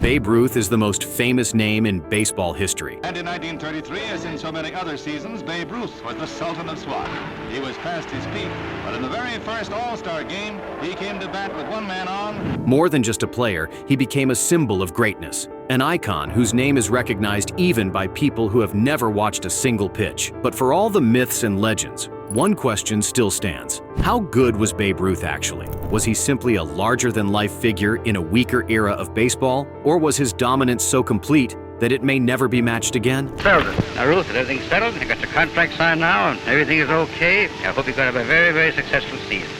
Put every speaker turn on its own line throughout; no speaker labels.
Babe Ruth is the most famous name in baseball history.
And in 1933, as in so many other seasons, Babe Ruth was the Sultan of SWAT. He was past his peak, but in the very first All-Star game, he came to bat with one man on.
More than just a player, he became a symbol of greatness, an icon whose name is recognized even by people who have never watched a single pitch. But for all the myths and legends, one question still stands. How good was Babe Ruth actually? Was he simply a larger-than-life figure in a weaker era of baseball? Or was his dominance so complete that it may never be matched again?
Now, Ruth, everything's settled. You got your contract signed now, and everything is okay. I hope you're going to have a very, very successful season.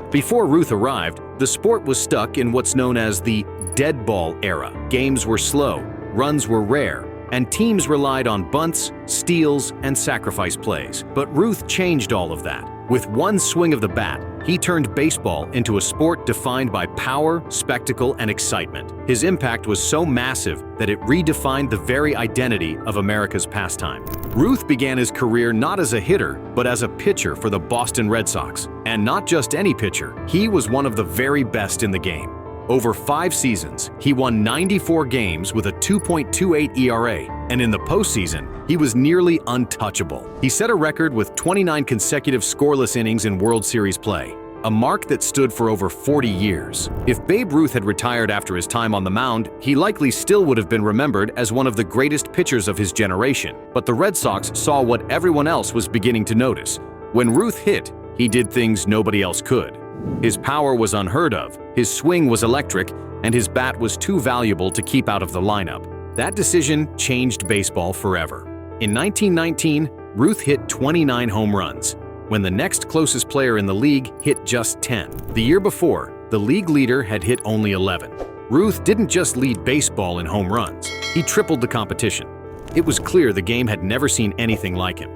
Before Ruth arrived, the sport was stuck in what's known as the dead ball era. Games were slow, runs were rare, and teams relied on bunts, steals, and sacrifice plays. But Ruth changed all of that. With one swing of the bat, he turned baseball into a sport defined by power, spectacle, and excitement. His impact was so massive that it redefined the very identity of America's pastime. Ruth began his career not as a hitter, but as a pitcher for the Boston Red Sox. And not just any pitcher, he was one of the very best in the game. Over 5 seasons, he won 94 games with a 2.28 ERA, and in the postseason, he was nearly untouchable. He set a record with 29 consecutive scoreless innings in World Series play, a mark that stood for over 40 years. If Babe Ruth had retired after his time on the mound, he likely still would have been remembered as one of the greatest pitchers of his generation. But the Red Sox saw what everyone else was beginning to notice. When Ruth hit, he did things nobody else could. His power was unheard of, his swing was electric, and his bat was too valuable to keep out of the lineup. That decision changed baseball forever. In 1919, Ruth hit 29 home runs, when the next closest player in the league hit just 10. The year before, the league leader had hit only 11. Ruth didn't just lead baseball in home runs, he tripled the competition. It was clear the game had never seen anything like him.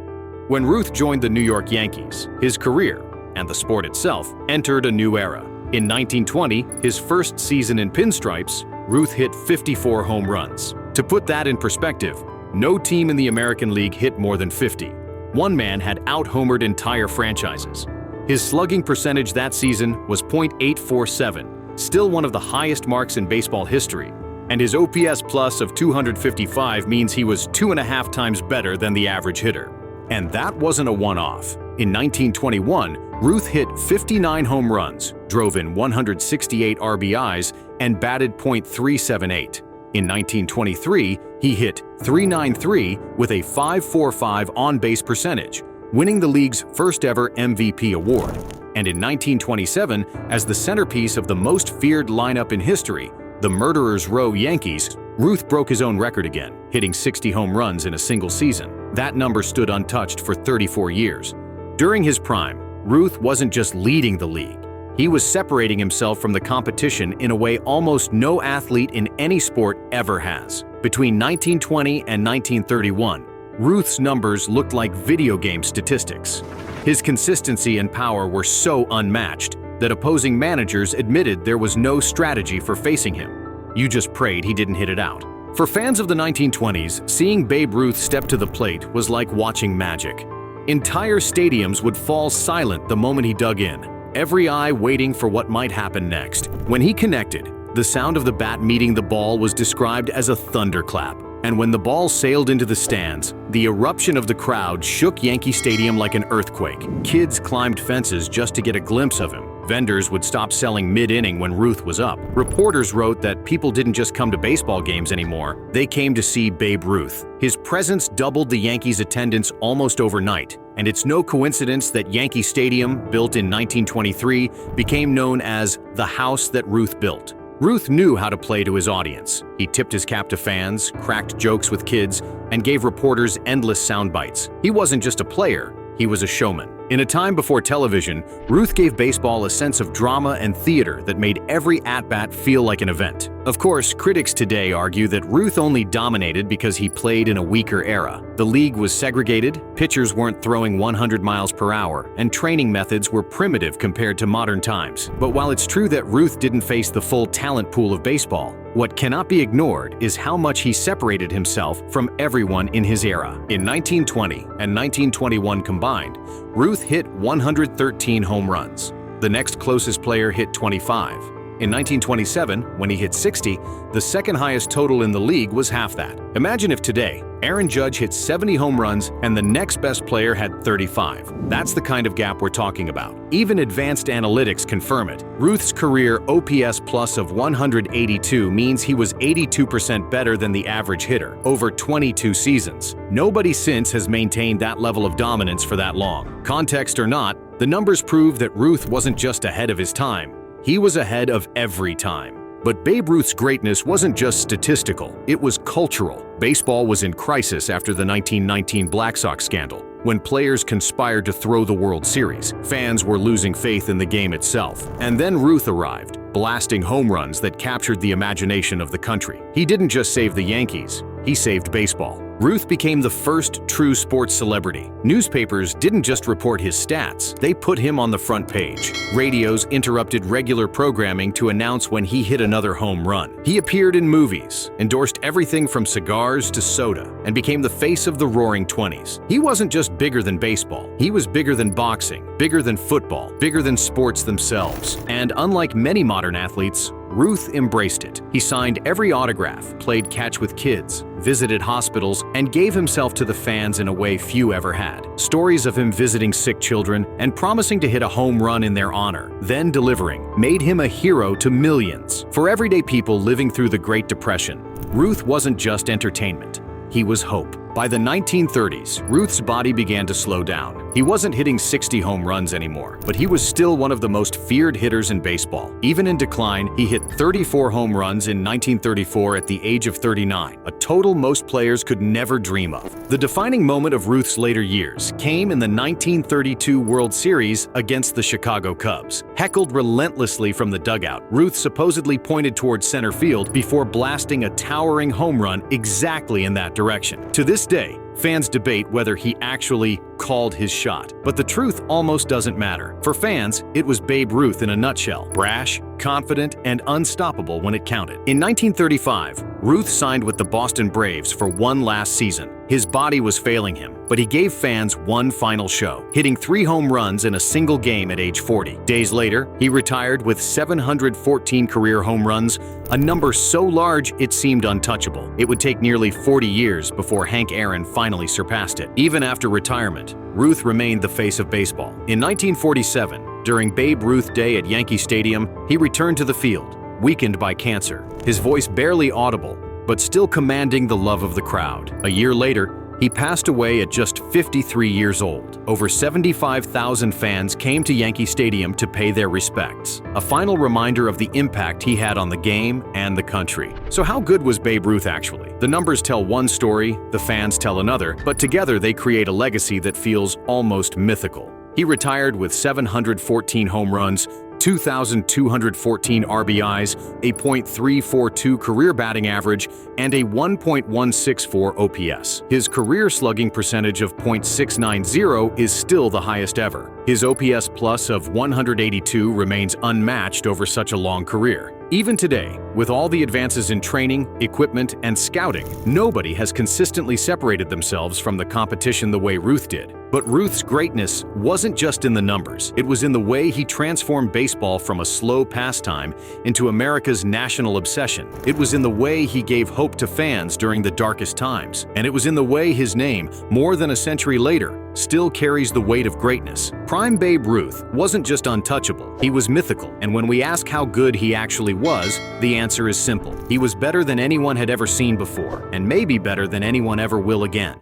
When Ruth joined the New York Yankees, his career, and the sport itself, entered a new era. In 1920, his first season in pinstripes, Ruth hit 54 home runs. To put that in perspective, no team in the American League hit more than 50. One man had out-homered entire franchises. His slugging percentage that season was .847, still one of the highest marks in baseball history, and his OPS plus of 255 means he was 2.5 times better than the average hitter. And that wasn't a one-off. In 1921, Ruth hit 59 home runs, drove in 168 RBIs, and batted .378. In 1923, he hit .393 with a .545 on-base percentage, winning the league's first-ever MVP award. And in 1927, as the centerpiece of the most feared lineup in history, the Murderers Row Yankees, Ruth broke his own record again, hitting 60 home runs in a single season. That number stood untouched for 34 years. During his prime, Ruth wasn't just leading the league. He was separating himself from the competition in a way almost no athlete in any sport ever has. Between 1920 and 1931, Ruth's numbers looked like video game statistics. His consistency and power were so unmatched that opposing managers admitted there was no strategy for facing him. You just prayed he didn't hit it out. For fans of the 1920s, seeing Babe Ruth step to the plate was like watching magic. Entire stadiums would fall silent the moment he dug in, every eye waiting for what might happen next. When he connected, the sound of the bat meeting the ball was described as a thunderclap. And when the ball sailed into the stands, the eruption of the crowd shook Yankee Stadium like an earthquake. Kids climbed fences just to get a glimpse of him. Vendors would stop selling mid-inning when Ruth was up. Reporters wrote that people didn't just come to baseball games anymore, they came to see Babe Ruth. His presence doubled the Yankees' attendance almost overnight, and it's no coincidence that Yankee Stadium, built in 1923, became known as the house that Ruth built. Ruth knew how to play to his audience. He tipped his cap to fans, cracked jokes with kids, and gave reporters endless sound bites. He wasn't just a player, he was a showman. In a time before television, Ruth gave baseball a sense of drama and theater that made every at-bat feel like an event. Of course, critics today argue that Ruth only dominated because he played in a weaker era. The league was segregated, pitchers weren't throwing 100 miles per hour, and training methods were primitive compared to modern times. But while it's true that Ruth didn't face the full talent pool of baseball, what cannot be ignored is how much he separated himself from everyone in his era. In 1920 and 1921 combined, Ruth hit 113 home runs. The next closest player hit 25. In 1927, when he hit 60, the second highest total in the league was half that. Imagine if today, Aaron Judge hit 70 home runs and the next best player had 35. That's the kind of gap we're talking about. Even advanced analytics confirm it. Ruth's career OPS plus of 182 means he was 82% better than the average hitter over 22 seasons. Nobody since has maintained that level of dominance for that long. Context or not, the numbers prove that Ruth wasn't just ahead of his time. He was ahead of every time. But Babe Ruth's greatness wasn't just statistical, it was cultural. Baseball was in crisis after the 1919 Black Sox scandal, when players conspired to throw the World Series. Fans were losing faith in the game itself. And then Ruth arrived, blasting home runs that captured the imagination of the country. He didn't just save the Yankees, he saved baseball. Ruth became the first true sports celebrity. Newspapers didn't just report his stats, they put him on the front page. Radios interrupted regular programming to announce when he hit another home run. He appeared in movies, endorsed everything from cigars to soda, and became the face of the Roaring Twenties. He wasn't just bigger than baseball, he was bigger than boxing, bigger than football, bigger than sports themselves. And unlike many modern athletes, Ruth embraced it. He signed every autograph, played catch with kids, visited hospitals, and gave himself to the fans in a way few ever had. Stories of him visiting sick children and promising to hit a home run in their honor, then delivering, made him a hero to millions. For everyday people living through the Great Depression, Ruth wasn't just entertainment, he was hope. By the 1930s, Ruth's body began to slow down. He wasn't hitting 60 home runs anymore, but he was still one of the most feared hitters in baseball. Even in decline, he hit 34 home runs in 1934 at the age of 39, a total most players could never dream of. The defining moment of Ruth's later years came in the 1932 World Series against the Chicago Cubs. Heckled relentlessly from the dugout, Ruth supposedly pointed towards center field before blasting a towering home run exactly in that direction. To this day, fans debate whether he actually called his shot, but the truth almost doesn't matter. For fans, it was Babe Ruth in a nutshell: brash, confident, and unstoppable when it counted. In 1935, Ruth signed with the Boston Braves for one last season. His body was failing him, but he gave fans one final show, hitting 3 home runs in a single game at age 40. Days later, he retired with 714 career home runs, a number so large it seemed untouchable. It would take nearly 40 years before Hank Aaron finally surpassed it. Even after retirement, Ruth remained the face of baseball. In 1947, during Babe Ruth Day at Yankee Stadium, he returned to the field, weakened by cancer, his voice barely audible, but still commanding the love of the crowd. A year later, he passed away at just 53 years old. Over 75,000 fans came to Yankee Stadium to pay their respects, a final reminder of the impact he had on the game and the country. So how good was Babe Ruth actually? The numbers tell one story, the fans tell another, but together they create a legacy that feels almost mythical. He retired with 714 home runs, 2,214 RBIs, a .342 career batting average, and a 1.164 OPS. His career slugging percentage of .690 is still the highest ever. His OPS plus of 182 remains unmatched over such a long career. Even today, with all the advances in training, equipment, and scouting, nobody has consistently separated themselves from the competition the way Ruth did. But Ruth's greatness wasn't just in the numbers. It was in the way he transformed baseball from a slow pastime into America's national obsession. It was in the way he gave hope to fans during the darkest times. And it was in the way his name, more than a century later, still carries the weight of greatness. Prime Babe Ruth wasn't just untouchable, he was mythical. And when we ask how good he actually was, the answer is simple. He was better than anyone had ever seen before, and maybe better than anyone ever will again.